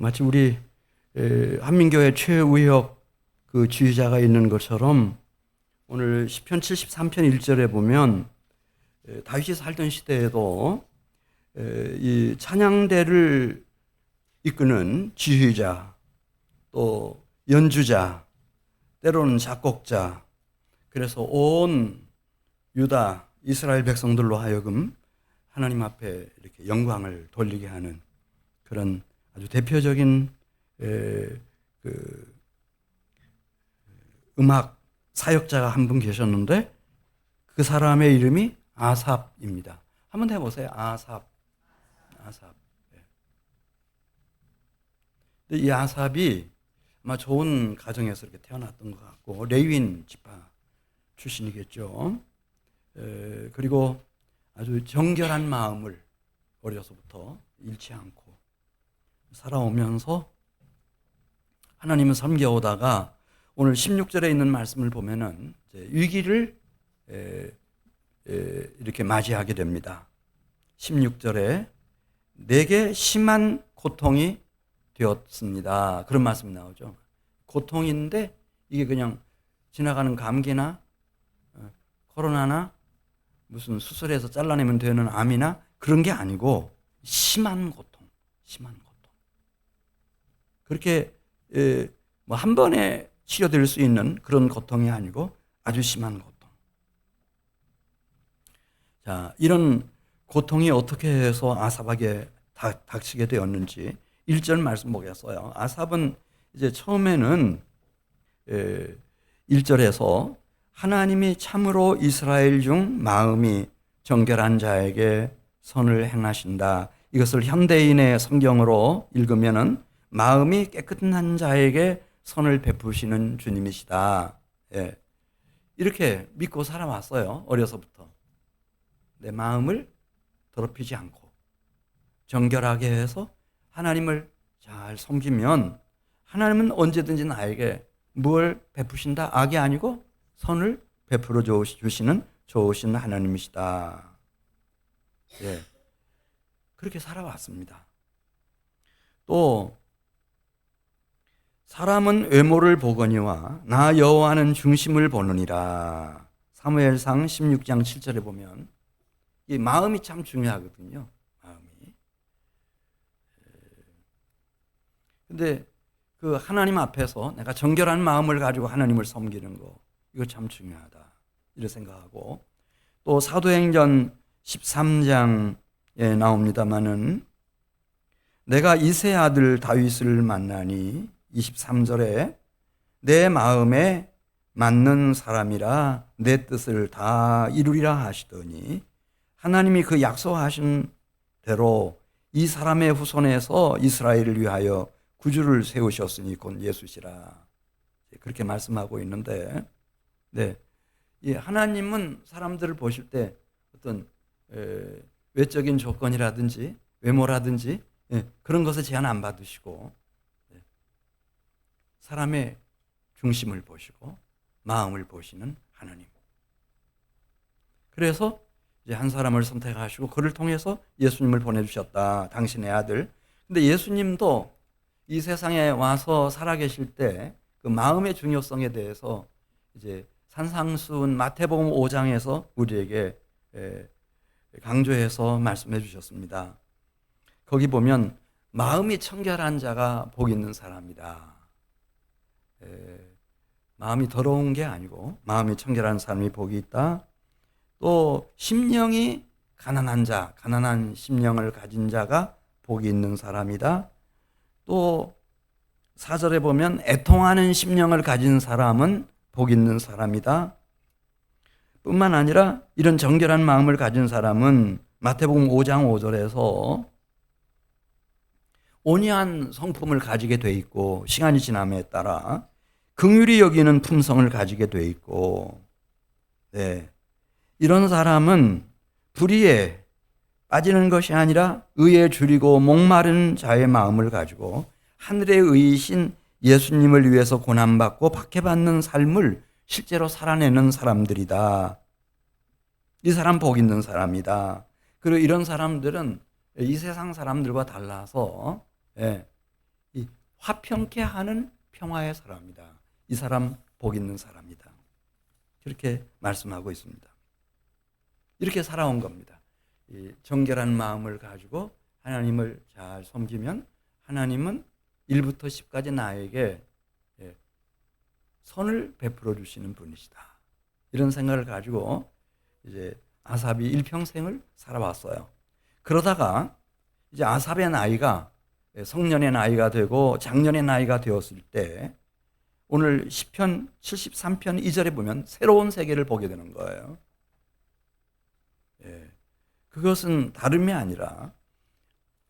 마치 우리 한민교회 최우혁 그 지휘자가 있는 것처럼 오늘 시편 73편 1절에 보면 다윗이 살던 시대에도 이 찬양대를 이끄는 지휘자, 또 연주자, 때로는 작곡자, 그래서 온 유다 이스라엘 백성들로 하여금 하나님 앞에 이렇게 영광을 돌리게 하는 그런 아주 대표적인 그 음악 사역자가 한 분 계셨는데 그 사람의 이름이 아삽입니다. 한번 해보세요. 아삽. 이 아삽이 아마 좋은 가정에서 이렇게 태어났던 것 같고 레위인 지파 출신이겠죠. 그리고 아주 정결한 마음을 어려서부터 잃지 않고 살아오면서 하나님을 섬겨오다가 오늘 16절에 있는 말씀을 보면은 위기를 이렇게 맞이하게 됩니다. 16절에 내게 심한 고통이 되었습니다. 그런 말씀이 나오죠. 고통인데 이게 그냥 지나가는 감기나 코로나나 무슨 수술해서 잘라내면 되는 암이나 그런 게 아니고 심한 고통. 그렇게 뭐 한 번에 치료될 수 있는 그런 고통이 아니고 아주 심한 고통. 자, 이런 고통이 어떻게 해서 아삽에게 닥치게 되었는지 1절 말씀 보겠어요. 아삽은 이제 처음에는 1절에서 하나님이 참으로 이스라엘 중 마음이 정결한 자에게 선을 행하신다. 이것을 현대인의 성경으로 읽으면은 마음이 깨끗한 자에게 선을 베푸시는 주님이시다. 예. 이렇게 믿고 살아왔어요. 어려서부터. 내 마음을 더럽히지 않고 정결하게 해서 하나님을 잘 섬기면 하나님은 언제든지 나에게 뭘 베푸신다? 악이 아니고 선을 베풀어 주시는 좋으신 하나님이시다. 예. 그렇게 살아왔습니다. 또 사람은 외모를 보거니와 나 여호와는 중심을 보느니라. 사무엘상 16장 7절에 보면 이 마음이 참 중요하거든요. 마음이. 근데 그 하나님 앞에서 내가 정결한 마음을 가지고 하나님을 섬기는 거 이거 참 중요하다. 이렇게 생각하고 또 사도행전 13장에 나옵니다마는 내가 이새의 아들 다윗을 만나니 23절에 내 마음에 맞는 사람이라 내 뜻을 다 이루리라 하시더니 하나님이 그 약속하신 대로 이 사람의 후손에서 이스라엘을 위하여 구주를 세우셨으니 곧 예수시라. 그렇게 말씀하고 있는데, 네, 이 하나님은 사람들을 보실 때 어떤 외적인 조건이라든지 외모라든지 그런 것을 제한 안 받으시고 사람의 중심을 보시고 마음을 보시는 하나님. 그래서 이제 한 사람을 선택하시고 그를 통해서 예수님을 보내주셨다. 당신의 아들. 근데 예수님도 이 세상에 와서 살아계실 때 그 마음의 중요성에 대해서 이제 산상수훈 마태복음 5장에서 우리에게 강조해서 말씀해 주셨습니다. 거기 보면 마음이 청결한 자가 복 있는 사람이다. 마음이 더러운 게 아니고 마음이 청결한 사람이 복이 있다. 또 심령이 가난한 자, 가난한 심령을 가진 자가 복이 있는 사람이다. 또 4절에 보면 애통하는 심령을 가진 사람은 복 있는 사람이다. 뿐만 아니라 이런 정결한 마음을 가진 사람은 마태복음 5장 5절에서 온유한 성품을 가지게 돼 있고 시간이 지남에 따라 긍휼히 여기는 품성을 가지게 돼 있고, 네, 이런 사람은 불의에 빠지는 것이 아니라 의에 줄이고 목마른 자의 마음을 가지고 하늘의 의이신 예수님을 위해서 고난받고 박해받는 삶을 실제로 살아내는 사람들이다. 이 사람 복 있는 사람이다. 그리고 이런 사람들은 이 세상 사람들과 달라서 화평케 하는 평화의 사람이다. 이 사람 복 있는 사람이다. 그렇게 말씀하고 있습니다. 이렇게 살아온 겁니다. 이 정결한 마음을 가지고 하나님을 잘 섬기면 하나님은 1부터 10까지 나에게 선을 베풀어 주시는 분이시다. 이런 생각을 가지고 이제 아삽이 일평생을 살아왔어요. 그러다가 이제 아삽의 나이가 성년의 나이가 되고 장년의 나이가 되었을 때 오늘 시편 73편 2절에 보면 새로운 세계를 보게 되는 거예요. 그것은 다름이 아니라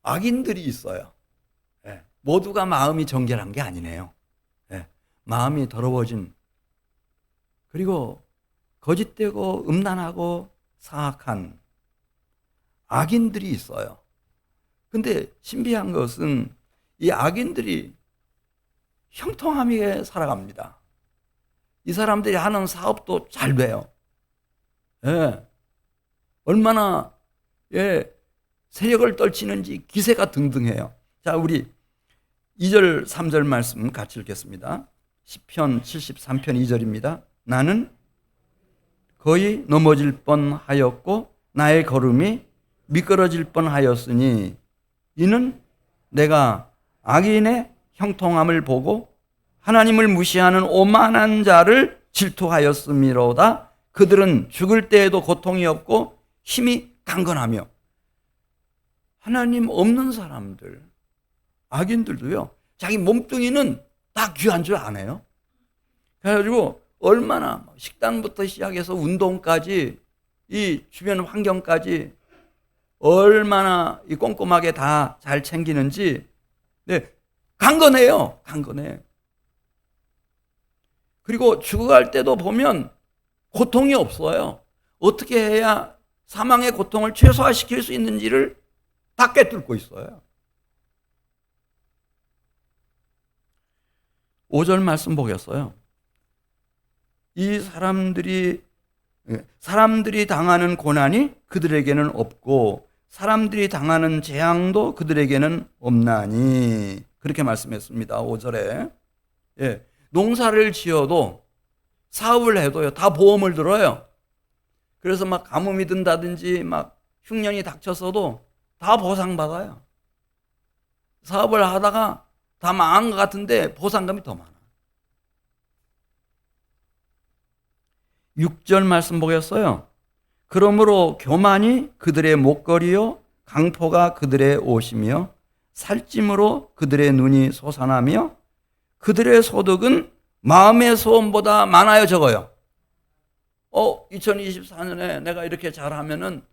악인들이 있어요. 모두가 마음이 정결한 게 아니네요. 마음이 더러워진, 그리고 거짓되고 음란하고 사악한 악인들이 있어요. 근데 신비한 것은 이 악인들이 형통하게 살아갑니다. 이 사람들이 하는 사업도 잘 돼요. 얼마나 세력을 떨치는지 기세가 등등해요. 자, 우리 2절 3절 말씀 같이 읽겠습니다. 시편 73편 2절입니다. 나는 거의 넘어질 뻔하였고 나의 걸음이 미끄러질 뻔하였으니 이는 내가 악인의 형통함을 보고 하나님을 무시하는 오만한 자를 질투하였음이로다. 그들은 죽을 때에도 고통이 없고 힘이 강건하며. 하나님 없는 사람들, 악인들도요, 자기 몸뚱이는 다 귀한 줄 아네요. 그래가지고 얼마나 식단부터 시작해서 운동까지 이 주변 환경까지 얼마나 이 꼼꼼하게 다 잘 챙기는지, 강건해요. 강건해. 그리고 죽어갈 때도 보면 고통이 없어요. 어떻게 해야 사망의 고통을 최소화시킬 수 있는지를 다 꿰뚫고 있어요. 5절 말씀 보겠어요. 이 사람들이 당하는 고난이 그들에게는 없고 사람들이 당하는 재앙도 그들에게는 없나니, 그렇게 말씀했습니다. 5절에. 농사를 지어도 사업을 해도요, 다 보험을 들어요. 그래서 막 가뭄이 든다든지 막 흉년이 닥쳤어도 다 보상받아요. 사업을 하다가 다 망한 것 같은데 보상금이 더 많아. 6절 말씀 보겠어요. 그러므로 교만이 그들의 목걸이요 강포가 그들의 옷이며 살찜으로 그들의 눈이 솟아나며 그들의 소득은 마음의 소원보다 많아요, 적어요. 2024년에 내가 이렇게 잘하면은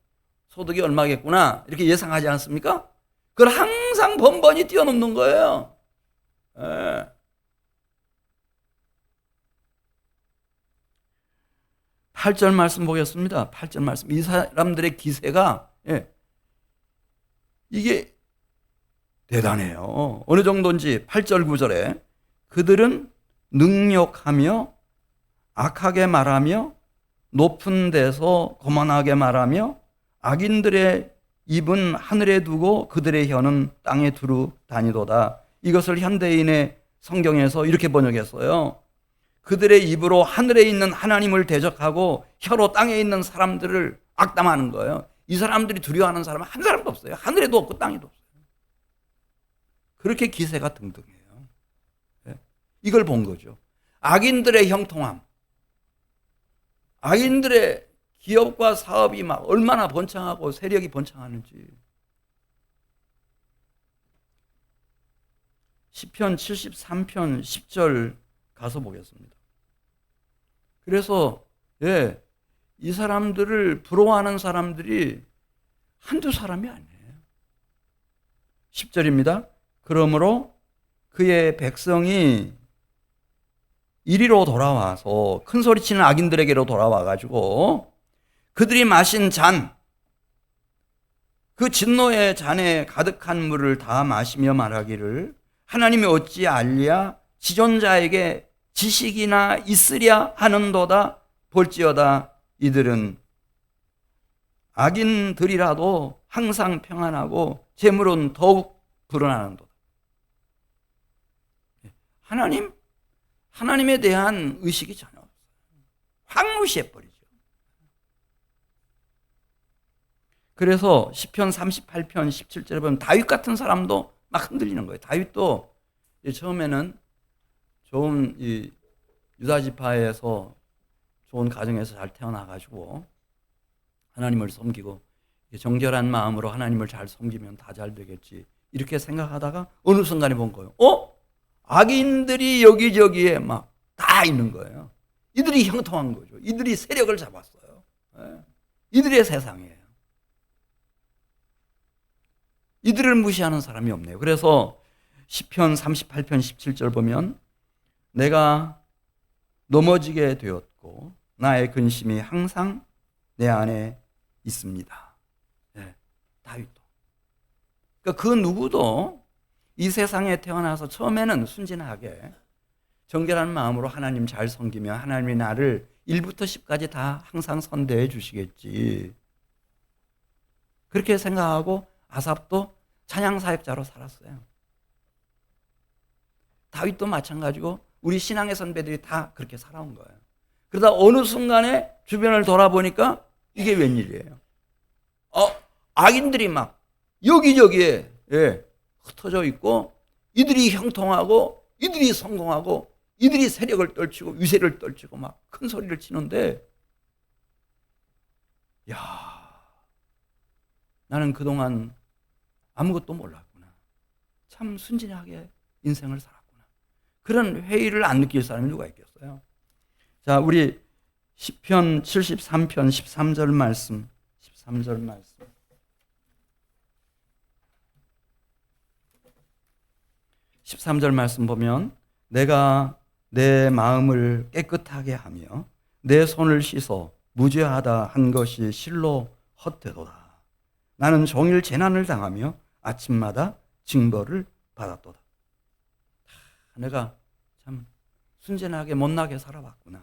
소득이 얼마겠구나, 이렇게 예상하지 않습니까? 그걸 항상 번번이 뛰어넘는 거예요. 8절 말씀 보겠습니다. 8절 말씀. 이 사람들의 기세가 이게 대단해요. 어느 정도인지 8절 9절에 그들은 능욕하며 악하게 말하며 높은 데서 거만하게 말하며 악인들의 입은 하늘에 두고 그들의 혀는 땅에 두루 다니도다. 이것을 현대인의 성경에서 이렇게 번역했어요. 그들의 입으로 하늘에 있는 하나님을 대적하고 혀로 땅에 있는 사람들을 악담하는 거예요. 이 사람들이 두려워하는 사람은 한 사람도 없어요. 하늘에도 없고 땅에도 없어요. 그렇게 기세가 등등해요. 이걸 본 거죠. 악인들의 형통함, 악인들의 기업과 사업이 막 얼마나 번창하고 세력이 번창하는지. 시편 73편 10절 가서 보겠습니다. 그래서 이 사람들을 부러워하는 사람들이 한두 사람이 아니에요. 10절입니다. 그러므로 그의 백성이 이리로 돌아와서 큰 소리치는 악인들에게로 돌아와가지고 그들이 마신 잔, 그 진노의 잔에 가득한 물을 다 마시며 말하기를 하나님이 어찌 알랴 지존자에게 지식이나 있으랴 하는도다. 볼지어다 이들은 악인들이라도 항상 평안하고 재물은 더욱 불어나는도다. 하나님에 대한 의식이 전혀 없어요. 확 무시해버리죠. 그래서 시편 38편 17절에 보면 다윗 같은 사람도 막 흔들리는 거예요. 다윗도 처음에는 좋은 이 유다 지파에서 좋은 가정에서 잘 태어나가지고 하나님을 섬기고 정결한 마음으로 하나님을 잘 섬기면 다 잘 되겠지 이렇게 생각하다가 어느 순간에 본 거예요. 악인들이 여기저기에 막 다 있는 거예요. 이들이 형통한 거죠. 이들이 세력을 잡았어요. 이들의 세상이에요. 이들을 무시하는 사람이 없네요. 그래서 시편 38편 17절 보면 내가 넘어지게 되었고 나의 근심이 항상 내 안에 있습니다. 다윗도. 그러니까 그 누구도 이 세상에 태어나서 처음에는 순진하게 정결한 마음으로 하나님 잘 섬기며 하나님이 나를 1부터 10까지 다 항상 선대해 주시겠지. 그렇게 생각하고 아삽도 찬양 사역자로 살았어요. 다윗도 마찬가지고 우리 신앙의 선배들이 다 그렇게 살아온 거예요. 그러다 어느 순간에 주변을 돌아보니까 이게 웬일이에요. 악인들이 막 여기저기에 흩어져 있고 이들이 형통하고 이들이 성공하고 이들이 세력을 떨치고 위세를 떨치고 막 큰 소리를 치는데 나는 그동안 아무것도 몰랐구나. 참 순진하게 인생을 살았구나. 그런 회의를 안 느낄 사람이 누가 있겠어요? 자, 우리 시편 73편 13절 말씀 13절 말씀 13절 말씀 보면 내가 내 마음을 깨끗하게 하며 내 손을 씻어 무죄하다 한 것이 실로 헛되도다. 나는 종일 재난을 당하며 아침마다 징벌을 받았도다. 내가 참 순진하게 못나게 살아왔구나.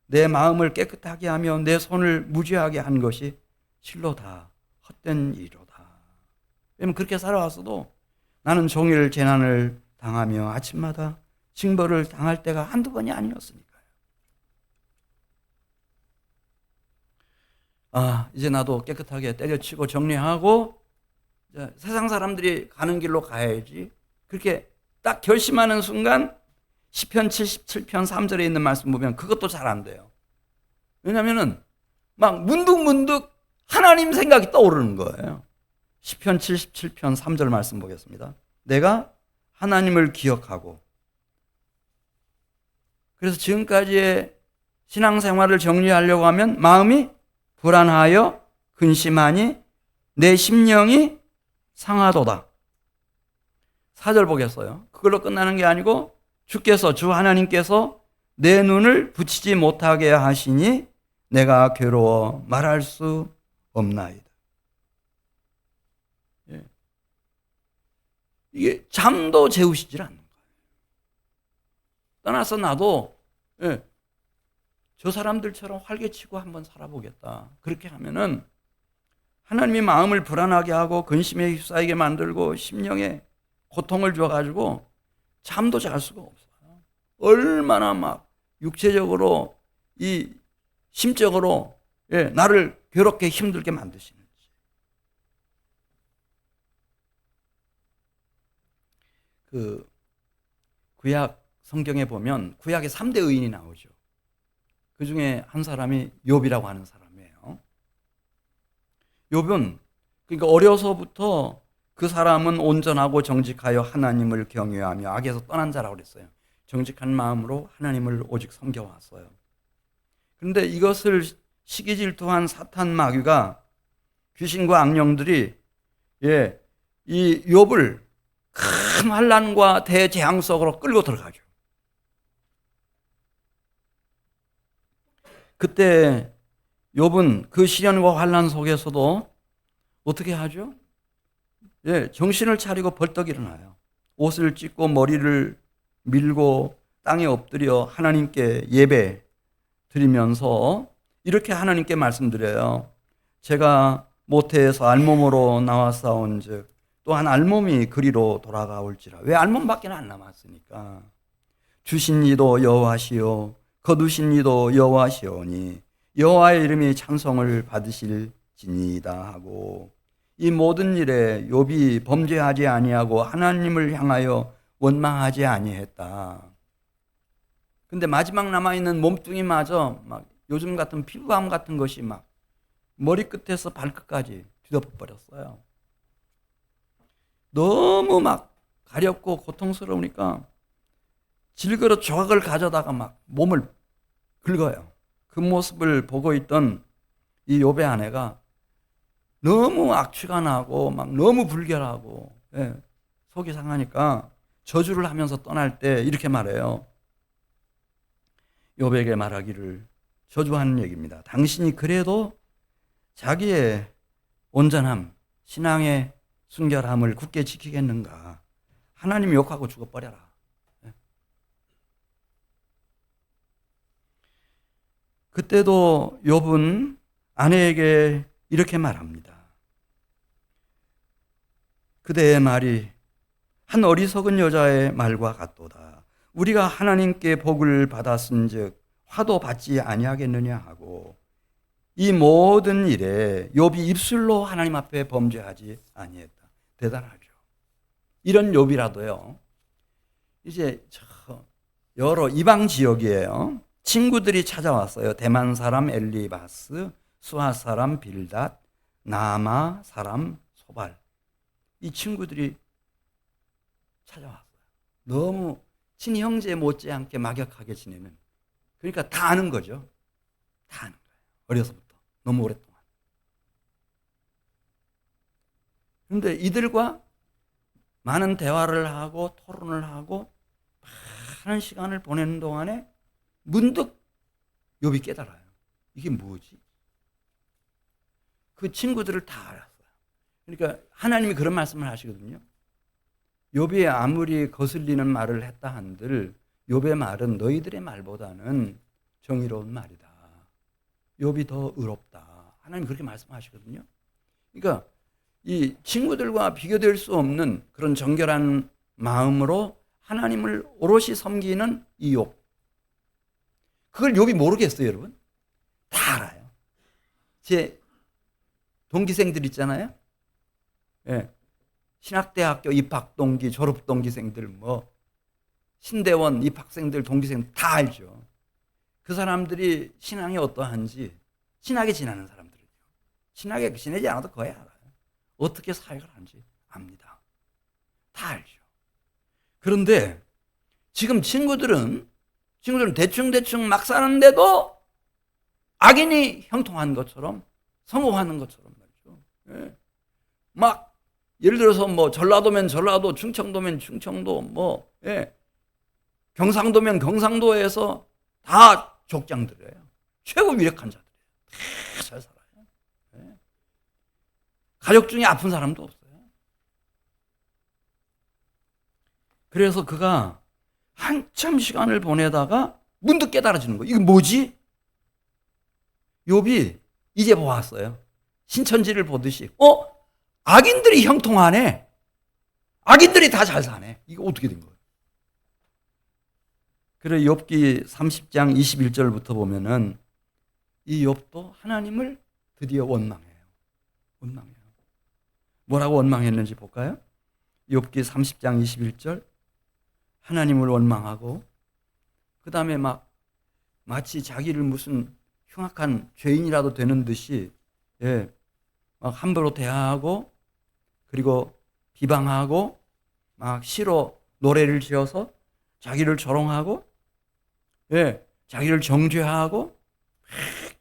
내 마음을 깨끗하게 하며 내 손을 무죄하게 한 것이 실로 다 헛된 일이로다. 왜냐면 그렇게 살아왔어도 나는 종일 재난을 당하며 아침마다 징벌을 당할 때가 한두 번이 아니었으니까요. 이제 나도 깨끗하게 때려치고 정리하고 이제 세상 사람들이 가는 길로 가야지. 그렇게 딱 결심하는 순간 시편 77편 3절에 있는 말씀 보면 그것도 잘 안 돼요. 왜냐하면 막 문득문득 하나님 생각이 떠오르는 거예요. 시편 77편 3절 말씀 보겠습니다. 내가 하나님을 기억하고 그래서 지금까지의 신앙생활을 정리하려고 하면 마음이 불안하여 근심하니 내 심령이 상하도다. 4절 보겠어요. 그걸로 끝나는 게 아니고 주 하나님께서 내 눈을 붙이지 못하게 하시니 내가 괴로워 말할 수 없나이다. 이게 잠도 재우시질 않는 거예요. 떠나서 나도 저 사람들처럼 활개치고 한번 살아보겠다. 그렇게 하면은 하나님이 마음을 불안하게 하고 근심에 휩싸이게 만들고 심령에 고통을 줘가지고 잠도 잘 수가 없어요. 얼마나 막 육체적으로 이 심적으로 나를 괴롭게 힘들게 만드시는지. 그 구약 성경에 보면 구약에 3대 의인이 나오죠. 그 중에 한 사람이 욥이라고 하는 사람이에요. 욥은 그러니까 어려서부터 그 사람은 온전하고 정직하여 하나님을 경외하며 악에서 떠난 자라고 그랬어요. 정직한 마음으로 하나님을 오직 섬겨왔어요. 그런데 이것을 시기 질투한 사탄 마귀가 귀신과 악령들이 이 욥을 큰 환난과 대재앙 속으로 끌고 들어가죠. 그때 욥은 그 시련과 환난 속에서도 어떻게 하죠? 정신을 차리고 벌떡 일어나요. 옷을 찢고 머리를 밀고 땅에 엎드려 하나님께 예배 드리면서 이렇게 하나님께 말씀드려요. 제가 모태에서 알몸으로 나왔사온즉 또한 알몸이 그리로 돌아가올지라. 왜 알몸밖에 안 남았으니까. 주신 이도 여호와시요 거두신 이도 여호와시오니 여호와의 이름이 찬송을 받으실지니이다 하고, 이 모든 일에 욥이 범죄하지 아니하고 하나님을 향하여 원망하지 아니했다. 근데 마지막 남아있는 몸뚱이마저 막 요즘 같은 피부암 같은 것이 막 머리끝에서 발끝까지 뒤덮어버렸어요. 너무 막 가렵고 고통스러우니까 질그릇 조각을 가져다가 막 몸을 긁어요. 그 모습을 보고 있던 이 욥의 아내가 너무 악취가 나고 막 너무 불결하고, 예, 속이 상하니까 저주를 하면서 떠날 때 이렇게 말해요. 욥에게 말하기를, 저주하는 얘기입니다. 당신이 그래도 자기의 온전함, 신앙의 순결함을 굳게 지키겠는가? 하나님 욕하고 죽어버려라. 그때도 욥은 아내에게 이렇게 말합니다. 그대의 말이 한 어리석은 여자의 말과 같도다. 우리가 하나님께 복을 받았은즉 화도 받지 아니하겠느냐 하고, 이 모든 일에 욥이 입술로 하나님 앞에 범죄하지 아니했다. 대단하죠. 이런 욥이라도요, 이제 여러 이방 지역이에요. 친구들이 찾아왔어요. 대만 사람 엘리바스, 수아 사람 빌닷, 나아마 사람 소발. 이 친구들이 찾아왔어요. 너무 친형제 못지않게 막역하게 지내는, 그러니까 다 아는 거죠. 다 아는 거예요. 어려서부터 너무 오랫동안. 그런데 이들과 많은 대화를 하고 토론을 하고 많은 시간을 보내는 동안에 문득 욥이 깨달아요. 이게 뭐지? 그 친구들을 다 알았어요. 그러니까 하나님이 그런 말씀을 하시거든요. 욥이 아무리 거슬리는 말을 했다 한들 욥의 말은 너희들의 말보다는 정의로운 말이다. 욥이 더 의롭다. 하나님 그렇게 말씀하시거든요. 그러니까 이 친구들과 비교될 수 없는 그런 정결한 마음으로 하나님을 오롯이 섬기는 이 욥. 그걸 욥이 모르겠어요, 여러분? 다 알아요. 제 동기생들 있잖아요. 예. 신학대학교 입학 동기, 졸업 동기생들, 뭐 신대원 입학생들, 동기생들 다 알죠. 그 사람들이 신앙이 어떠한지, 신학에 지나는 사람들은요. 신학에 지내지 않아도 거의 알아요. 어떻게 사역을 하는지 압니다. 다 알죠. 그런데 지금 친구들은 대충 막 사는데도 악인이 형통한 것처럼, 성공하는 것처럼 말이죠. 예. 막 예를 들어서 뭐 전라도면 전라도, 충청도면 충청도, 뭐 예. 경상도면 경상도에서 다 족장들이에요. 최고 유력한 자들이에요. 다 잘 살아요. 예. 가족 중에 아픈 사람도 없어요. 그래서 그가 한참 시간을 보내다가 문득 깨달아지는 거예요. 이게 뭐지? 욥이 이제 보았어요. 신천지를 보듯이. 악인들이 형통하네. 악인들이 다 잘 사네. 이거 어떻게 된 거예요? 그래 욥기 30장 21절부터 보면은 이 욥도 하나님을 드디어 원망해요. 원망해요. 뭐라고 원망했는지 볼까요? 욥기 30장 21절. 하나님을 원망하고, 그 다음에 막 마치 자기를 무슨 흉악한 죄인이라도 되는 듯이, 예, 막 함부로 대하고, 그리고 비방하고, 막 시로 노래를 지어서 자기를 조롱하고, 예, 자기를 정죄하고,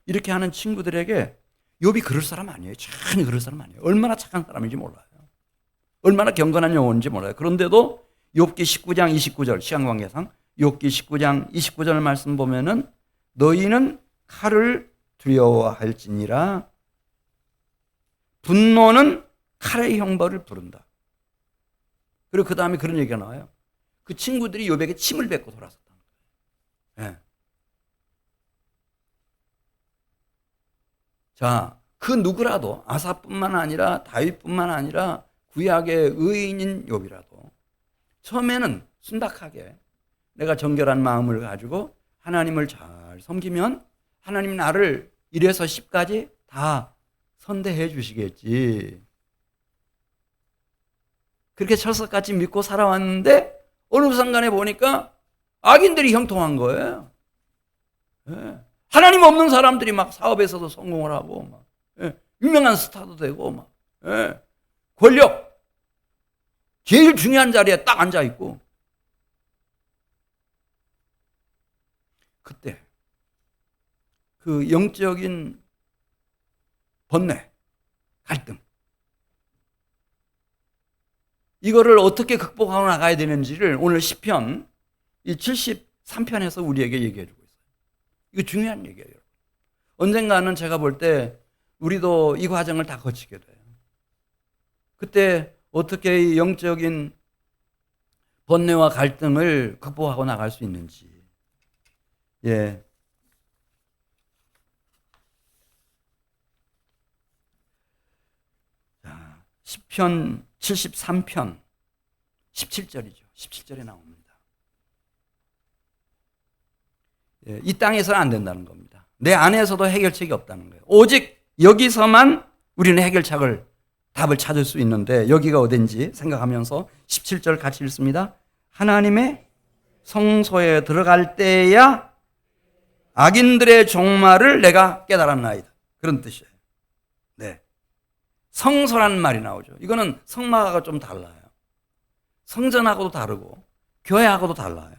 이렇게 하는 친구들에게 욥이 그럴 사람 아니에요. 전혀 그럴 사람 아니에요. 얼마나 착한 사람인지 몰라요. 얼마나 경건한 영혼인지 몰라요. 그런데도 욥기 19장 29절, 시간 관계상 욥기 19장 29절 말씀 보면은 너희는 칼을 두려워할지니라 분노는 칼의 형벌을 부른다. 그리고 그 다음에 그런 얘기가 나와요. 그 친구들이 욥에게 침을 뱉고 돌아섰다는 거예요. 네. 자, 그 누구라도 아사뿐만 아니라 다윗뿐만 아니라 구약의 의인인 욥이라도 처음에는 순박하게 내가 정결한 마음을 가지고 하나님을 잘 섬기면 하나님 나를 1에서 10까지 다 선대해 주시겠지. 그렇게 철석같이 믿고 살아왔는데 어느 순간에 보니까 악인들이 형통한 거예요. 예. 하나님 없는 사람들이 막 사업에서도 성공을 하고 막 유명한 스타도 되고 막 권력 제일 중요한 자리에 딱 앉아 있고 그때 그 영적인 번뇌, 갈등 이거를 어떻게 극복하고 나가야 되는지를 오늘 시편 이 73편에서 우리에게 얘기해 주고 있어요. 이거 중요한 얘기예요. 언젠가는 제가 볼 때 우리도 이 과정을 다 거치게 돼요. 그때 어떻게 이 영적인 번뇌와 갈등을 극복하고 나갈 수 있는지. 예. 자, 시편 73편 17절이죠. 17절에 나옵니다. 예, 이 땅에서는 안 된다는 겁니다. 내 안에서도 해결책이 없다는 거예요. 오직 여기서만 우리는 해결책을 답을 찾을 수 있는데 여기가 어딘지 생각하면서 17절 같이 읽습니다. 하나님의 성소에 들어갈 때야 악인들의 종말을 내가 깨달았나이다. 그런 뜻이에요. 네. 성소라는 말이 나오죠. 이거는 성막하고 좀 달라요. 성전하고도 다르고 교회하고도 달라요.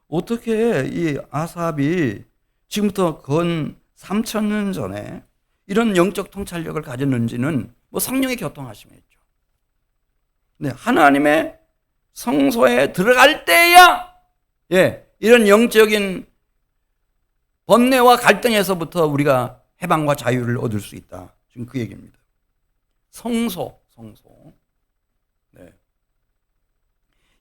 어떻게 이 아삽이 지금부터 건 3,000년 전에 이런 영적 통찰력을 가졌는지는 뭐 성령의 교통하심이었죠. 네, 하나님의 성소에 들어갈 때야 이런 영적인 번뇌와 갈등에서부터 우리가 해방과 자유를 얻을 수 있다. 지금 그 얘기입니다. 성소. 네.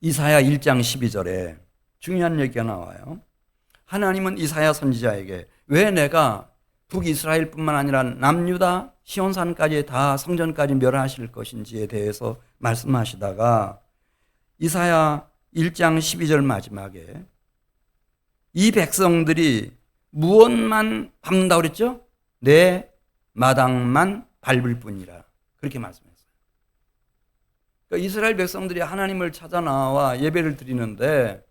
이사야 1장 12절에 중요한 얘기가 나와요. 하나님은 이사야 선지자에게 왜 내가 북이스라엘뿐만 아니라 남유다 시온산까지 다 성전까지 멸하실 것인지에 대해서 말씀하시다가 이사야 1장 12절 마지막에 이 백성들이 무엇만 밟는다고 그랬죠? 내 마당만 밟을 뿐이라 그렇게 말씀했어요. 그러니까 이스라엘 백성들이 하나님을 찾아 나와 예배를 드리는데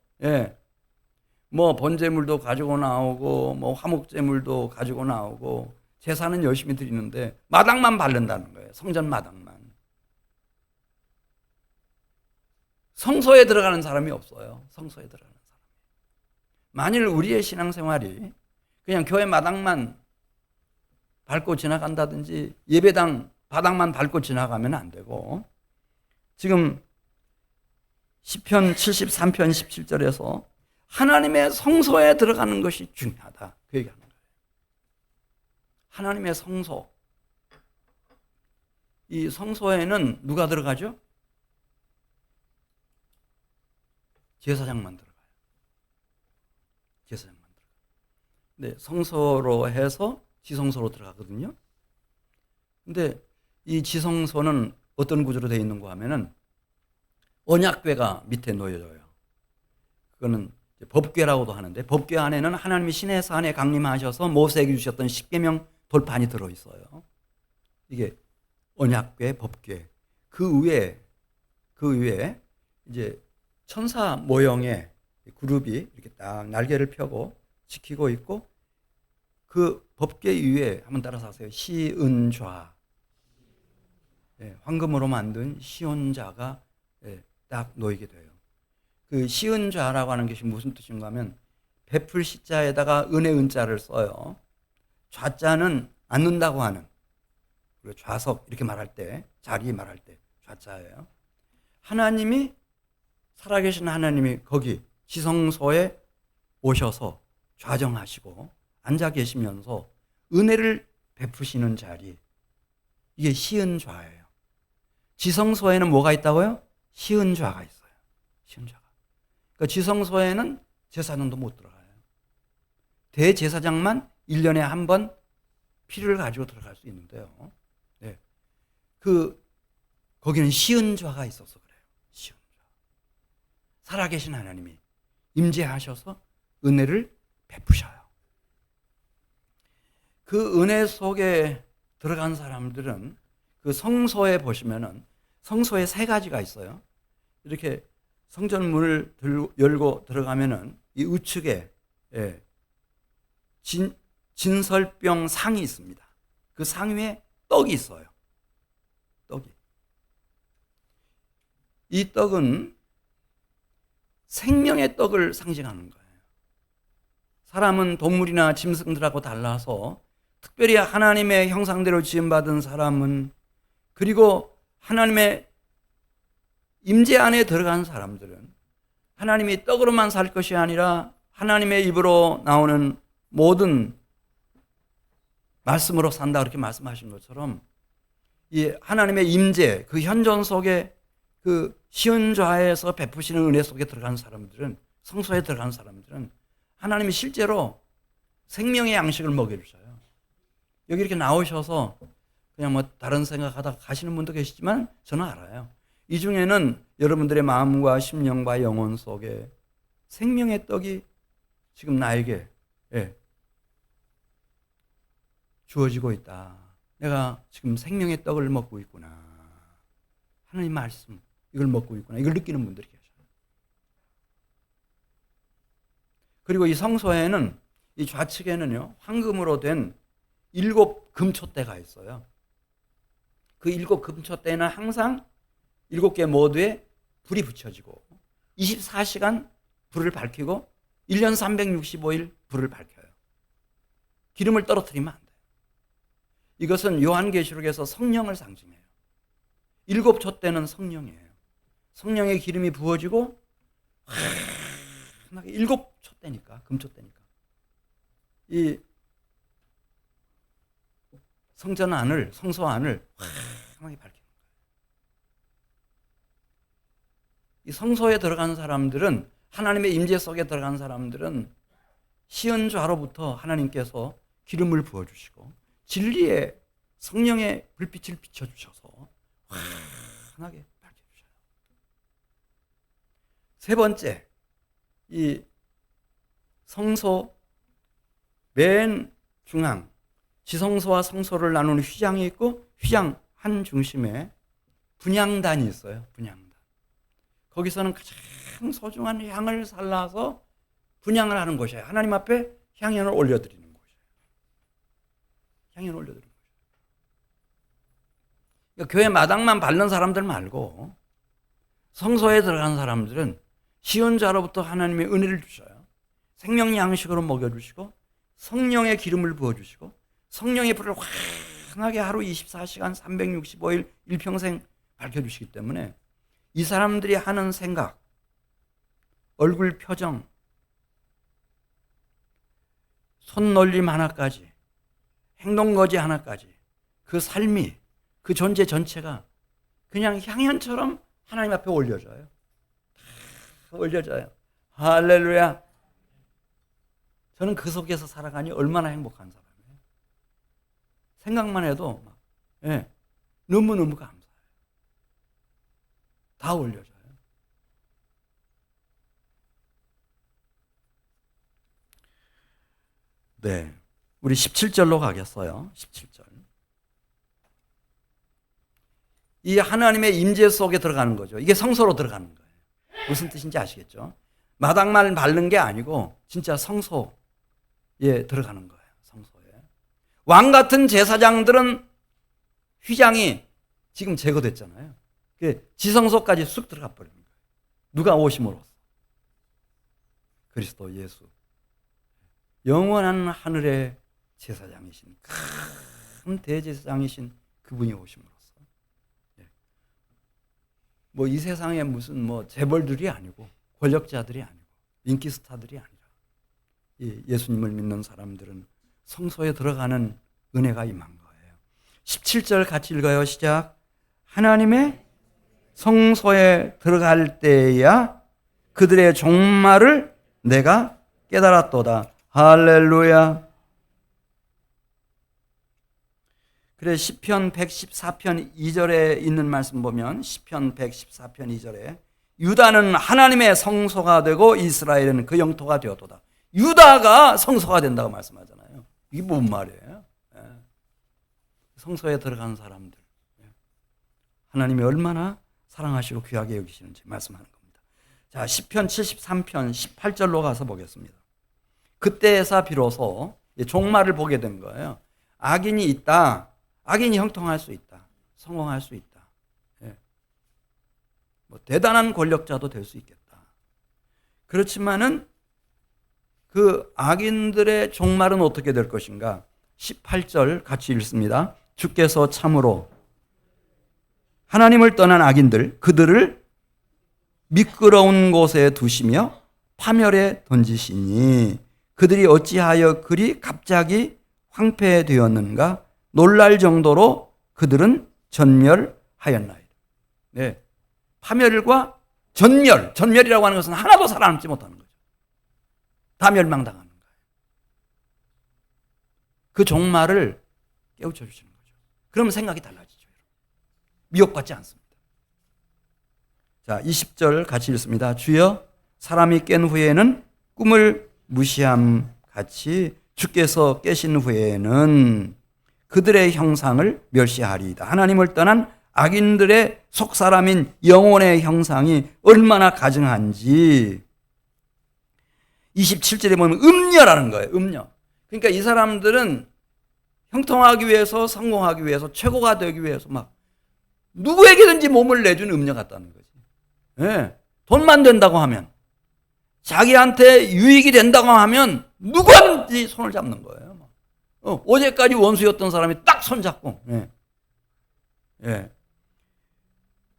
뭐 번제물도 가지고 나오고 뭐 화목제물도 가지고 나오고 제사는 열심히 드리는데 마당만 밟는다는 거예요. 성전 마당만. 성소에 들어가는 사람이 없어요. 성소에 들어가는 사람이. 만일 우리의 신앙생활이 그냥 교회 마당만 밟고 지나간다든지 예배당 바닥만 밟고 지나가면 안 되고 지금 시편 73편 17절에서 하나님의 성소에 들어가는 것이 중요하다. 그 얘기하는 거예요. 하나님의 성소. 이 성소에는 누가 들어가죠? 제사장만 들어가요. 제사장만 들어가요. 네, 성소로 해서 지성소로 들어가거든요. 근데 이 지성소는 어떤 구조로 되어 있는가 하면은 언약궤가 밑에 놓여져요. 그거는 법궤라고도 하는데 법궤 안에는 하나님이 시내 산에 강림하셔서 모세에게 주셨던 십계명 돌판이 들어있어요. 이게 언약궤, 법궤. 그 위에 이제 천사 모형의 그룹이 이렇게 딱 날개를 펴고 지키고 있고 그 법궤 위에 한번 따라서 하세요. 시은좌. 황금으로 만든 시온자가 딱 놓이게 돼요. 그 시은좌라고 하는 것이 무슨 뜻인가 하면 베풀 시자에다가 은혜 은자를 써요. 좌자는 앉는다고 하는 그리고 좌석 이렇게 말할 때 자리 말할 때 좌자예요. 하나님이 살아계신 하나님이 거기 지성소에 오셔서 좌정하시고 앉아 계시면서 은혜를 베푸시는 자리 이게 시은좌예요. 지성소에는 뭐가 있다고요? 시은좌가 있어요. 시은좌가. 그러니까 지성소에는 제사장도 못 들어가요. 대제사장만 1년에 한 번 피를 가지고 들어갈 수 있는데요. 네. 그 거기는 시은좌가 있어서 그래요. 시은좌. 살아계신 하나님이 임재하셔서 은혜를 베푸셔요. 그 은혜 속에 들어간 사람들은 그 성소에 보시면은 성소에 세 가지가 있어요. 이렇게 성전 문을 열고 들어가면은 이 우측에 진설병 상이 있습니다. 그 상 위에 떡이 있어요. 떡이. 이 떡은 생명의 떡을 상징하는 거예요. 사람은 동물이나 짐승들하고 달라서 특별히 하나님의 형상대로 지음받은 사람은, 그리고 하나님의 임재 안에 들어간 사람들은 하나님이 떡으로만 살 것이 아니라 하나님의 입으로 나오는 모든 말씀으로 산다, 그렇게 말씀하신 것처럼 이 하나님의 임재, 그 현존 속에 그 시은좌에서 베푸시는 은혜 속에 들어간 사람들은, 성소에 들어간 사람들은 하나님이 실제로 생명의 양식을 먹여주셔요. 여기 이렇게 나오셔서 그냥 뭐 다른 생각하다가 가시는 분도 계시지만 저는 알아요. 이 중에는 여러분들의 마음과 심령과 영혼 속에 생명의 떡이 지금 나에게 주어지고 있다. 내가 지금 생명의 떡을 먹고 있구나. 하나님 말씀, 이걸 먹고 있구나. 이걸 느끼는 분들이 계셔요. 그리고 이 성소에는, 이 좌측에는요, 황금으로 된 7 금촛대가 있어요. 그 7 금촛대는 항상 7개 모두에 불이 붙여지고 24시간 불을 밝히고 1년 365일 불을 밝혀요. 기름을 떨어뜨리면 안 돼요. 이것은 요한계시록에서 성령을 상징해요. 7 촛대는 성령이에요. 성령의 기름이 부어지고 환하게 7 촛대니까, 금촛대니까 이 성전 안을, 성소 안을 환하게 밝히는 거예요. 이 성소에 들어간 사람들은, 하나님의 임재 속에 들어간 사람들은 시은좌로부터 하나님께서 기름을 부어주시고 진리의 성령의 불빛을 비춰주셔서 환하게 밝혀주셔요. 세 번째, 이 성소 맨 중앙, 지성소와 성소를 나누는 휘장이 있고, 휘장 한 중심에 분향단이 있어요. 분향단. 거기서는 가장 소중한 향을 살라서 분향을 하는 곳이에요. 하나님 앞에 향연을 올려드리는 곳이에요. 향연을 올려드리는 곳이에요. 그러니까 교회 마당만 밟는 사람들 말고 성소에 들어간 사람들은 시은자로부터 하나님의 은혜를 주셔요. 생명 양식으로 먹여주시고 성령의 기름을 부어주시고 성령의 불을 환하게 하루 24시간 365일 일평생 밝혀주시기 때문에 이 사람들이 하는 생각, 얼굴 표정, 손놀림 하나까지, 행동거지 하나까지, 그 삶이, 그 존재 전체가 그냥 향연처럼 하나님 앞에 올려져요. 올려져요. 할렐루야. 저는 그 속에서 살아가니 얼마나 행복한 사람이에요. 생각만 해도 너무너무 감사해요. 다 올려져요. 네, 우리 17절로 가겠어요. 17절. 이 하나님의 임재 속에 들어가는 거죠. 이게 성소로 들어가는 거예요. 무슨 뜻인지 아시겠죠? 마당만 밟는 게 아니고 진짜 성소에 들어가는 거예요. 성소에. 왕 같은 제사장들은 휘장이 지금 제거됐잖아요. 지성소까지 쑥 들어가 버리는 거예요. 누가 오심으로써? 그리스도 예수. 영원한 하늘의 제사장이신, 큰 대제사장이신 그분이 오심으로써. 뭐 이 세상에 무슨 뭐 재벌들이 아니고 권력자들이 아니고 인기 스타들이 아니라 예수님을 믿는 사람들은 성소에 들어가는 은혜가 임한 거예요. 17절 같이 읽어요. 시작. 하나님의 성소에 들어갈 때야 그들의 종말을 내가 깨달았도다. 할렐루야. 그래 시편 114편 2절에 있는 말씀 보면 시편 114편 2절에 유다는 하나님의 성소가 되고 이스라엘은 그 영토가 되었도다. 유다가 성소가 된다고 말씀하잖아요. 이게 뭔 말이에요? 성소에 들어간 사람들 하나님이 얼마나 사랑하시고 귀하게 여기시는지 말씀하는 겁니다. 자, 시편 73편 18절로 가서 보겠습니다. 그때에서 비로소 종말을 보게 된 거예요. 악인이 있다. 악인이 형통할 수 있다. 성공할 수 있다. 뭐 대단한 권력자도 될 수 있겠다. 그렇지만은 그 악인들의 종말은 어떻게 될 것인가? 18절 같이 읽습니다. 주께서 참으로 하나님을 떠난 악인들 그들을 미끄러운 곳에 두시며 파멸에 던지시니 그들이 어찌하여 그리 갑자기 황폐되었는가? 놀랄 정도로 그들은 전멸하였나이다. 네. 파멸과 전멸이라고 하는 것은 하나도 살아남지 못하는 거죠. 다 멸망당하는 거예요. 그 종말을 깨우쳐 주시는 거죠. 그러면 생각이 달라지죠. 미혹받지 않습니다. 자, 20절 같이 읽습니다. 주여 사람이 깬 후에는 꿈을 무시함 같이 주께서 깨신 후에는 그들의 형상을 멸시하리이다. 하나님을 떠난 악인들의 속사람인 영혼의 형상이 얼마나 가증한지 27절에 보면 음녀라는 거예요. 음녀. 그러니까 이 사람들은 형통하기 위해서 성공하기 위해서 최고가 되기 위해서 막 누구에게든지 몸을 내준 음녀 같다는 거지. 네. 돈만 된다고 하면 자기한테 유익이 된다고 하면 누구든지 손을 잡는 거예요. 어제까지 원수였던 사람이 딱 손잡고. 예. 예.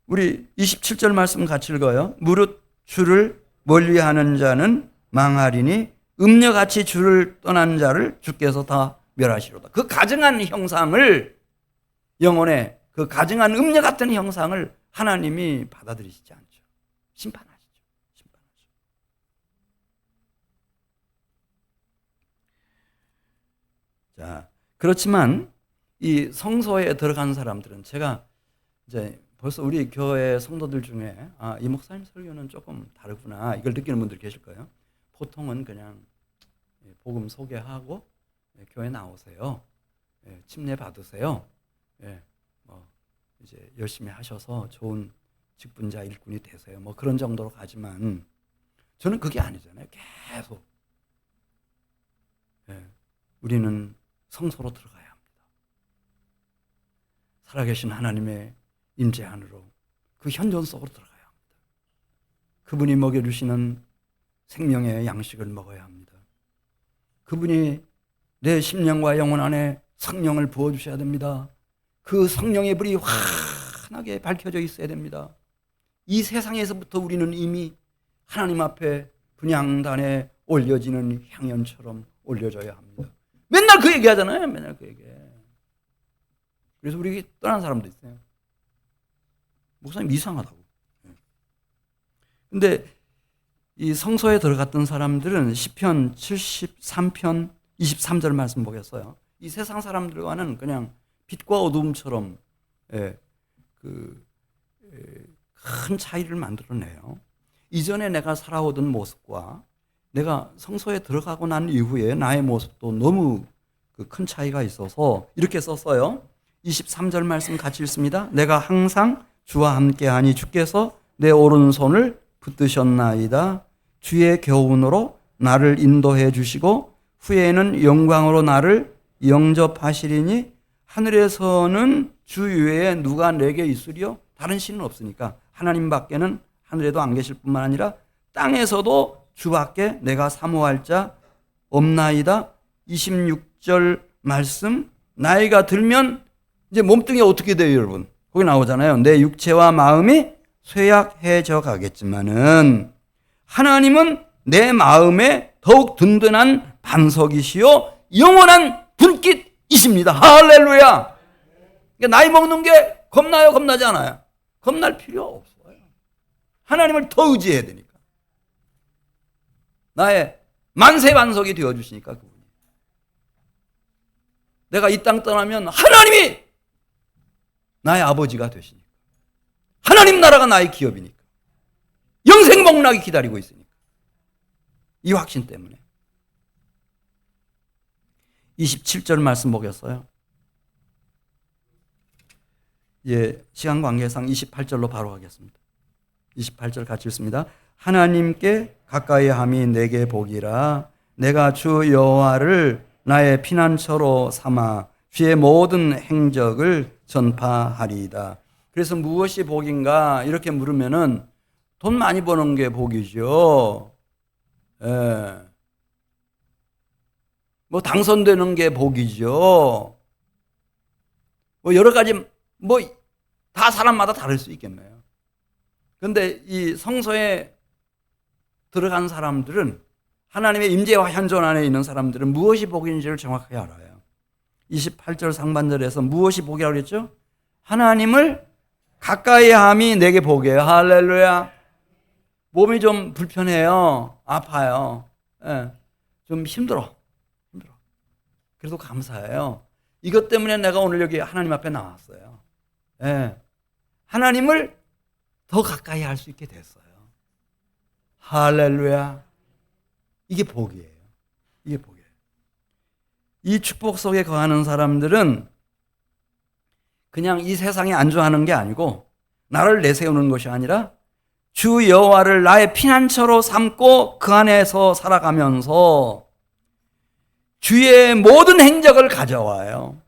우리 27절 말씀 같이 읽어요. 무릇 주를 멀리하는 자는 망하리니 음녀같이 주를 떠난 자를 주께서 다 멸하시로다. 그 가증한 형상을 영혼의 그 가증한 음녀 같은 형상을 하나님이 받아들이시지 않죠. 심판하시죠. 자, 그렇지만 이 성소에 들어간 사람들은 제가 이제 벌써 우리 교회 성도들 중에 이 목사님 설교는 조금 다르구나 이걸 느끼는 분들 계실 거예요. 보통은 그냥 복음 소개하고 교회 나오세요. 침례 받으세요. 뭐 이제 열심히 하셔서 좋은 직분자 일꾼이 되세요. 뭐 그런 정도로 가지만 저는 그게 아니잖아요. 계속 우리는 성소로 들어가야 합니다. 살아계신 하나님의 임재 안으로 그 현존 속으로 들어가야 합니다. 그분이 먹여주시는 생명의 양식을 먹어야 합니다. 그분이 내 심령과 영혼 안에 성령을 부어주셔야 됩니다. 그 성령의 불이 환하게 밝혀져 있어야 됩니다. 이 세상에서부터 우리는 이미 하나님 앞에 분향단에 올려지는 향연처럼 올려져야 합니다. 맨날 그 얘기하잖아요. 맨날 그 얘기. 그래서 우리 떠난 사람도 있어요. 목사님 이상하다고. 근데 이 성소에 들어갔던 사람들은 시편 73편 23절 말씀 보겠어요. 이 세상 사람들과는 그냥 빛과 어둠처럼 큰 차이를 만들어내요. 이전에 내가 살아오던 모습과 내가 성소에 들어가고 난 이후에 나의 모습도 너무 큰 차이가 있어서 이렇게 썼어요. 23절 말씀 같이 읽습니다. 내가 항상 주와 함께하니 주께서 내 오른손을 붙드셨나이다. 주의 교훈으로 나를 인도해 주시고 후에는 영광으로 나를 영접하시리니 하늘에서는 주 외에 누가 내게 있으리요? 다른 신은 없으니까 하나님 밖에는 하늘에도 안 계실 뿐만 아니라 땅에서도 주밖에 내가 사모할 자 없나이다. 26절 말씀, 나이가 들면 이제 몸뚱이 어떻게 돼요, 여러분? 거기 나오잖아요. 내 육체와 마음이 쇠약해져 가겠지만은 하나님은 내 마음에 더욱 든든한 반석이시요 영원한 분깃이십니다. 할렐루야. 그러니까 나이 먹는 게 겁나요? 겁나지 않아요? 겁날 필요 없어요. 하나님을 더 의지해야 되니까. 나의 만세 반석이 되어주시니까 그분이. 내가 이 땅 떠나면 하나님이 나의 아버지가 되시니까. 하나님 나라가 나의 기업이니까. 영생 복락이 기다리고 있으니까. 이 확신 때문에. 27절 말씀 보겠어요. 예, 시간 관계상 28절로 바로 가겠습니다. 28절 같이 읽습니다. 하나님께 가까이 함이 내게 복이라. 내가 주 여호와를 나의 피난처로 삼아 주의 모든 행적을 전파하리이다. 그래서 무엇이 복인가 이렇게 물으면은 돈 많이 버는 게 복이죠. 예. 뭐 당선되는 게 복이죠. 뭐 여러 가지 뭐 다 사람마다 다를 수 있겠네요. 그런데 이 성소에 들어간 사람들은, 하나님의 임재와 현존 안에 있는 사람들은 무엇이 복인지를 정확하게 알아요. 28절 상반절에서 무엇이 복이라고 그랬죠? 하나님을 가까이 함이 내게 복이에요. 할렐루야. 몸이 좀 불편해요. 아파요. 예. 좀 힘들어. 그래도 감사해요. 이것 때문에 내가 오늘 여기 하나님 앞에 나왔어요. 예. 하나님을 더 가까이 할 수 있게 됐어요. 할렐루야. 이게 복이에요. 이게 복이에요. 이 축복 속에 거하는 사람들은 그냥 이 세상에 안주하는 게 아니고 나를 내세우는 것이 아니라 주 여호와를 나의 피난처로 삼고 그 안에서 살아가면서 주의 모든 행적을 가져와요.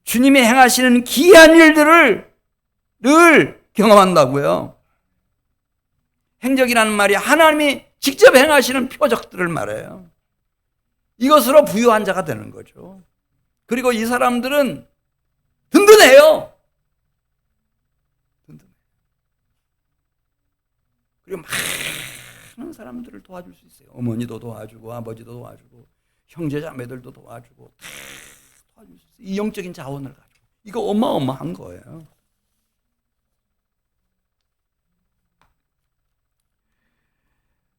주님이 행하시는 기이한 일들을 늘 경험한다고요. 행적이라는 말이 하나님이 직접 행하시는 표적들을 말해요. 이것으로 부유한 자가 되는 거죠. 그리고 이 사람들은 든든해요. 든든해. 그리고 많은 사람들을 도와줄 수 있어요. 어머니도 도와주고 아버지도 도와주고 형제 자매들도 도와주고 다 도와줄 수 있어요. 이 영적인 자원을 가지고. 이거 어마어마한 거예요.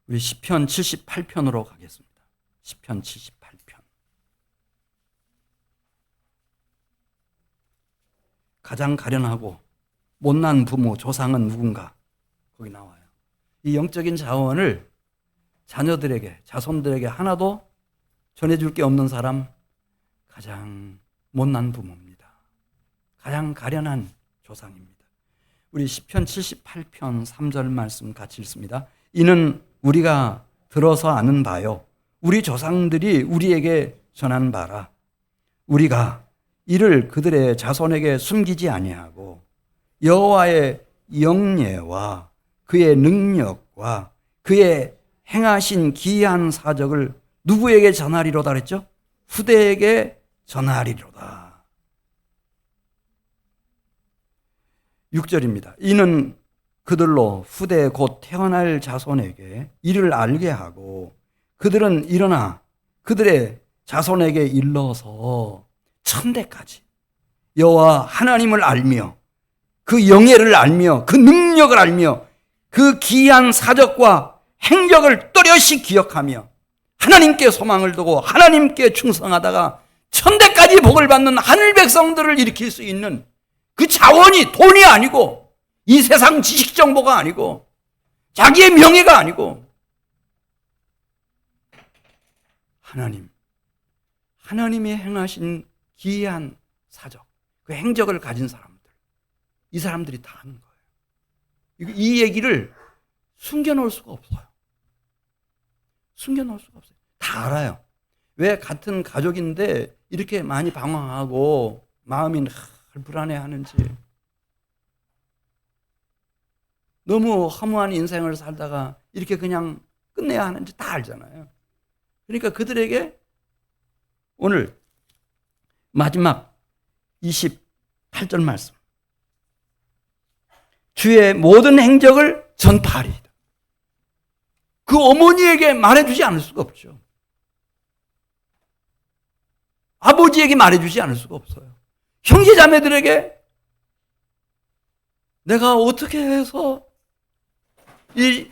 우리 시편 78편으로 가겠습니다. 시편 78편. 가장 가련하고 못난 부모, 조상은 누군가? 거기 나와요. 이 영적인 자원을 자녀들에게, 자손들에게 하나도 전해줄 게 없는 사람, 가장 못난 부모입니다. 가장 가련한 조상입니다. 우리 시편 78편 3절 말씀 같이 읽습니다. 이는 우리가 들어서 아는 바요, 우리 조상들이 우리에게 전한 바라. 우리가 이를 그들의 자손에게 숨기지 아니하고 여호와의 영예와 그의 능력과 그의 행하신 기이한 사적을 누구에게 전하리로다 그랬죠? 후대에게 전하리로다. 6절입니다. 이는 그들로 후대 곧 태어날 자손에게 이를 알게 하고 그들은 일어나 그들의 자손에게 일러서 천대까지 여호와 하나님을 알며 그 영예를 알며 그 능력을 알며 그 기이한 사적과 행적을 또렷이 기억하며 하나님께 소망을 두고 하나님께 충성하다가 천대까지 복을 받는 하늘 백성들을 일으킬 수 있는 그 자원이 돈이 아니고 이 세상 지식 정보가 아니고 자기의 명예가 아니고 하나님이 행하신 기이한 사적, 그 행적을 가진 사람들, 이 사람들이 다 하는 거예요. 이 얘기를 숨겨놓을 수가 없어요. 숨겨놓을 수가 없어요. 다 알아요. 왜 같은 가족인데 이렇게 많이 방황하고 마음이 늘 불안해하는지, 너무 허무한 인생을 살다가 이렇게 그냥 끝내야 하는지 다 알잖아요. 그러니까 그들에게 오늘 마지막 28절 말씀, 주의 모든 행적을 전파하리이다. 그 어머니에게 말해주지 않을 수가 없죠. 아버지에게 말해주지 않을 수가 없어요. 형제자매들에게 내가 어떻게 해서 이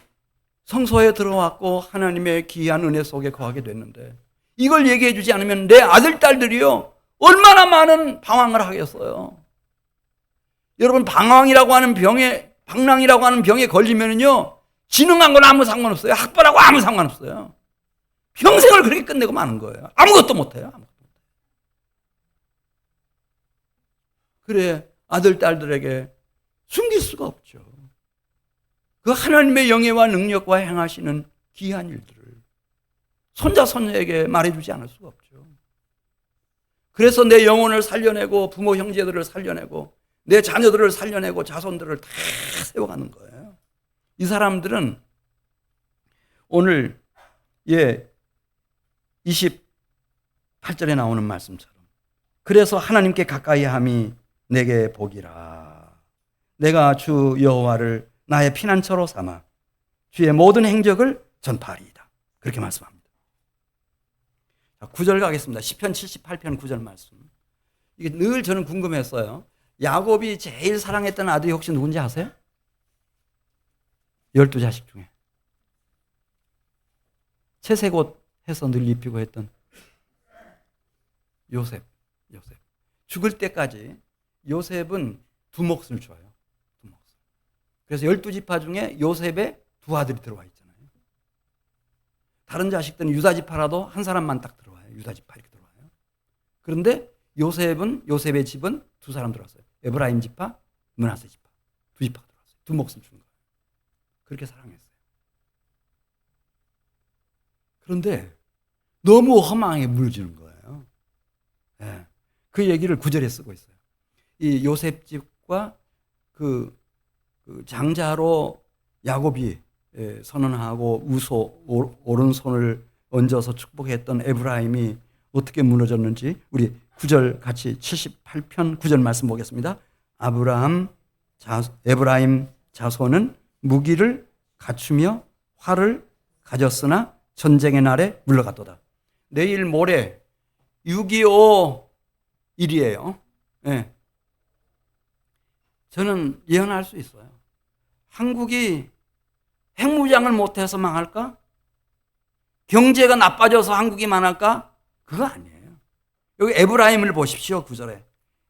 성소에 들어왔고 하나님의 기이한 은혜 속에 거하게 됐는데 이걸 얘기해 주지 않으면 내 아들, 딸들이요 얼마나 많은 방황을 하겠어요. 여러분 방황이라고 하는 병에 걸리면은요 지능한 건 아무 상관없어요. 학벌하고 아무 상관없어요. 평생을 그렇게 끝내고 마는 거예요. 아무것도 못해요. 그래 아들 딸들에게 숨길 수가 없죠. 그 하나님의 영예와 능력과 행하시는 귀한 일들을 손자 손녀에게 말해주지 않을 수가 없죠. 그래서 내 영혼을 살려내고 부모 형제들을 살려내고 내 자녀들을 살려내고 자손들을 다 세워가는 거예요. 이 사람들은 오늘 28절에 나오는 말씀처럼 그래서 하나님께 가까이 함이 내게 복이라. 내가 주 여호와를 나의 피난처로 삼아 주의 모든 행적을 전파하리이다. 그렇게 말씀합니다. 9절 가겠습니다. 시편 78편 9절 말씀. 이게 늘 저는 궁금했어요. 야곱이 제일 사랑했던 아들이 혹시 누군지 아세요? 12자식 중에 채색옷 해서 늘 입히고 했던 요셉. 죽을 때까지 요셉은 두 몫을 줘요. 두 몫을. 그래서 12지파 중에 요셉의 두 아들이 들어와 있잖아요. 다른 자식들은 유다지파라도 한 사람만 딱 들어와요. 유다지파 이렇게 들어와요. 그런데 요셉의 집은 두 사람 들어왔어요. 에브라임 지파, 므낫세 지파. 두 지파가 들어왔어요. 두 몫을 준 거예요. 그렇게 사랑했어요. 그런데 너무 허망하게 물주는 거예요. 네. 그 얘기를 9절에 쓰고 있어요. 이 요셉 집과 그 장자로 야곱이 선언하고 오른손을 얹어서 축복했던 에브라임이 어떻게 무너졌는지 우리 9절 같이 78편 9절 말씀 보겠습니다. 에브라임 자손은 무기를 갖추며 활을 가졌으나 전쟁의 날에 물러갔도다. 내일 모레 6.25 일이에요. 네. 저는 예언할 수 있어요. 한국이 핵무장을 못해서 망할까? 경제가 나빠져서 한국이 망할까? 그거 아니에요. 여기 에브라임을 보십시오. 9절에.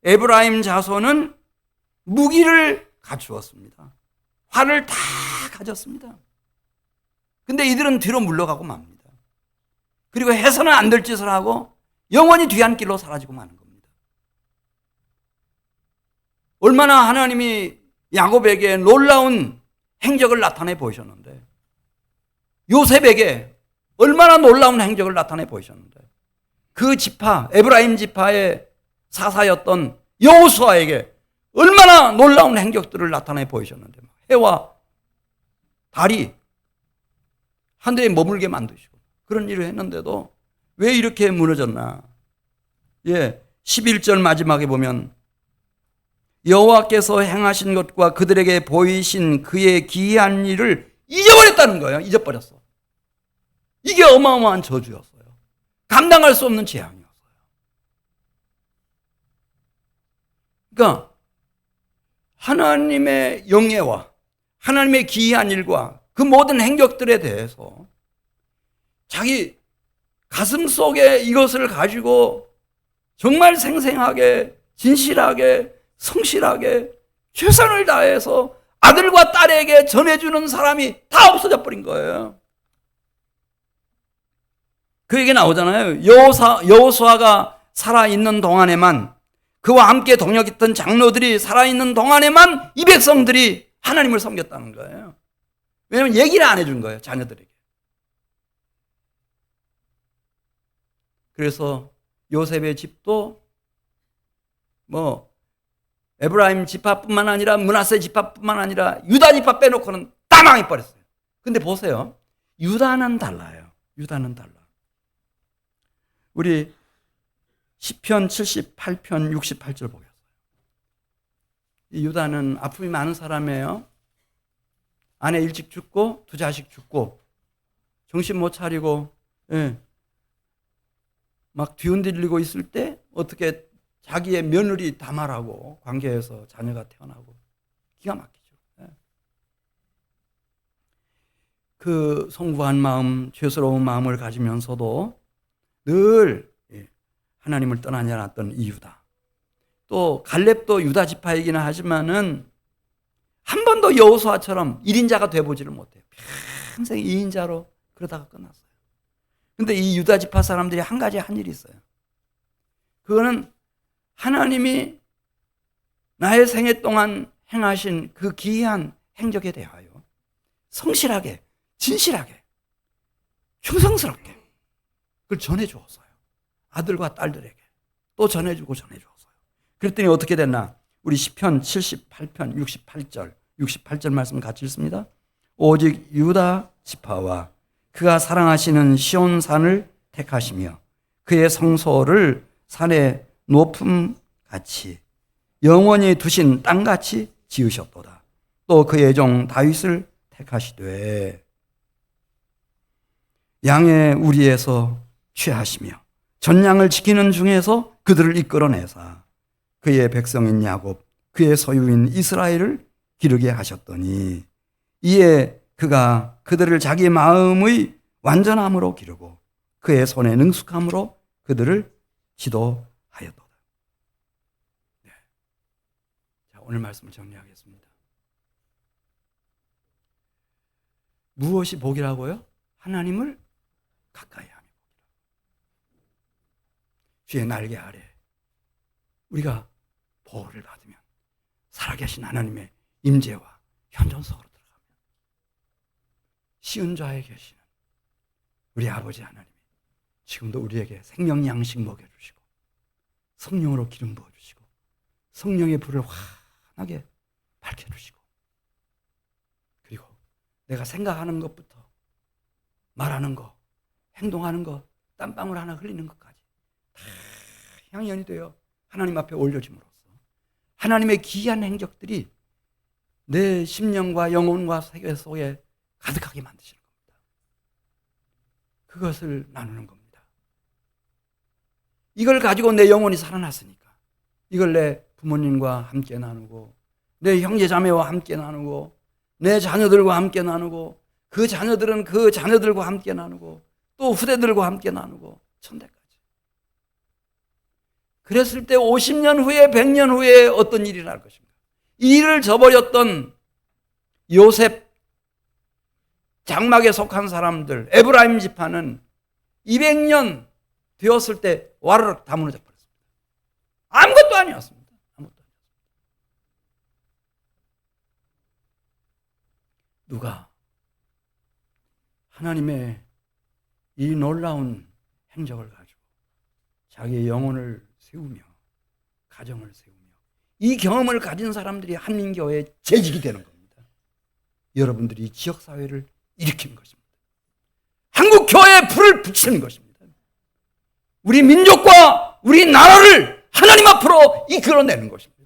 에브라임 자손은 무기를 갖추었습니다. 활을 다 가졌습니다. 근데 이들은 뒤로 물러가고 맙니다. 그리고 해서는 안 될 짓을 하고 영원히 뒤안길로 사라지고 마는 겁니다. 얼마나 하나님이 야곱에게 놀라운 행적을 나타내 보이셨는데, 요셉에게 얼마나 놀라운 행적을 나타내 보이셨는데, 그 지파, 에브라임 지파의 사사였던 여호수아에게 얼마나 놀라운 행적들을 나타내 보이셨는데, 해와 달이 하늘에 머물게 만드시고 그런 일을 했는데도 왜 이렇게 무너졌나? 11절 마지막에 보면 여호와께서 행하신 것과 그들에게 보이신 그의 기이한 일을 잊어버렸다는 거예요. 잊어버렸어. 이게 어마어마한 저주였어요. 감당할 수 없는 재앙이었어요. 그러니까 하나님의 영예와 하나님의 기이한 일과 그 모든 행적들에 대해서 자기 가슴 속에 이것을 가지고 정말 생생하게, 진실하게, 성실하게 최선을 다해서 아들과 딸에게 전해주는 사람이 다 없어져 버린 거예요. 그 얘기 나오잖아요. 여호수아가 살아있는 동안에만, 그와 함께 동역했던 장로들이 살아있는 동안에만 이 백성들이 하나님을 섬겼다는 거예요. 왜냐하면 얘기를 안 해준 거예요, 자녀들에게. 그래서 요셉의 집도 에브라임 지파뿐만 아니라 므낫세 지파뿐만 아니라 유다 지파 빼놓고는 다 망해버렸어요. 근데 보세요. 유다는 달라요. 유다는 달라. 우리 시편 78편 68절 보겠어요. 이 유다는 아픔이 많은 사람이에요. 아내 일찍 죽고 두 자식 죽고 정신 못 차리고 막 뒤흔들리고 있을 때 어떻게 자기의 며느리 다말하고 관계해서 자녀가 태어나고 기가 막히죠. 그 송구한 마음, 죄스러운 마음을 가지면서도 늘 하나님을 떠나지 않았던 이 유다. 또 갈렙도 유다 지파이기는 하지만은 한 번도 여호수아처럼 1인자가 돼보지를 못해요. 평생 2인자로 그러다가 끝났어요. 근데 이 유다 지파 사람들이 한 가지 한 일이 있어요. 그거는 하나님이 나의 생애 동안 행하신 그 기이한 행적에 대하여 성실하게, 진실하게, 충성스럽게 그걸 전해주었어요. 아들과 딸들에게 또 전해주고 전해주었어요. 그랬더니 어떻게 됐나? 우리 시편 78편 68절 말씀 같이 읽습니다. 오직 유다 지파와 그가 사랑하시는 시온산을 택하시며 그의 성소를 산의 높음같이 영원히 두신 땅같이 지으셨도다. 또 그의 종 다윗을 택하시되 양의 우리에서 취하시며 전양을 지키는 중에서 그들을 이끌어내사 그의 백성인 야곱 그의 소유인 이스라엘을 기르게 하셨더니 이에 그가 그들을 자기 마음의 완전함으로 기르고 그의 손의 능숙함으로 그들을 지도하였도다. 네. 자, 오늘 말씀을 정리하겠습니다. 무엇이 복이라고요? 하나님을 가까이 하며 주의 날개 아래 우리가 보호를 받으면 살아계신 하나님의 임재와 현존 속으로 들어가면 시은좌에 계시는 우리 아버지 하나님이 지금도 우리에게 생명 양식 먹여주시고 성령으로 기름 부어주시고 성령의 불을 환하게 밝혀주시고 그리고 내가 생각하는 것부터 말하는 것, 행동하는 것, 땀방울 하나 흘리는 것까지 다 향연이 되어 하나님 앞에 올려짐으로써 하나님의 기이한 행적들이 내 심령과 영혼과 세계 속에 가득하게 만드시는 겁니다. 그것을 나누는 겁니다. 이걸 가지고 내 영혼이 살아났으니까 이걸 내 부모님과 함께 나누고 내 형제 자매와 함께 나누고 내 자녀들과 함께 나누고 그 자녀들은 그 자녀들과 함께 나누고 또 후대들과 함께 나누고 천대까지. 그랬을 때 50년 후에 100년 후에 어떤 일이 날 것인가? 이 일을 저버렸던 요셉 장막에 속한 사람들 에브라임 지파는 200년 되었을 때 와르륵 다 무너져 버렸습니다. 아무것도 아니었습니다. 아무것도 아니었습니다. 누가 하나님의 이 놀라운 행적을 가지고 자기의 영혼을 세우며 가정을 세우며 이 경험을 가진 사람들이 한민교회의 재직이 되는 겁니다. 여러분들이 지역사회를 일으키는 것입니다. 한국교회에 불을 붙이는 것입니다. 우리 민족과 우리 나라를 하나님 앞으로 이끌어내는 것입니다.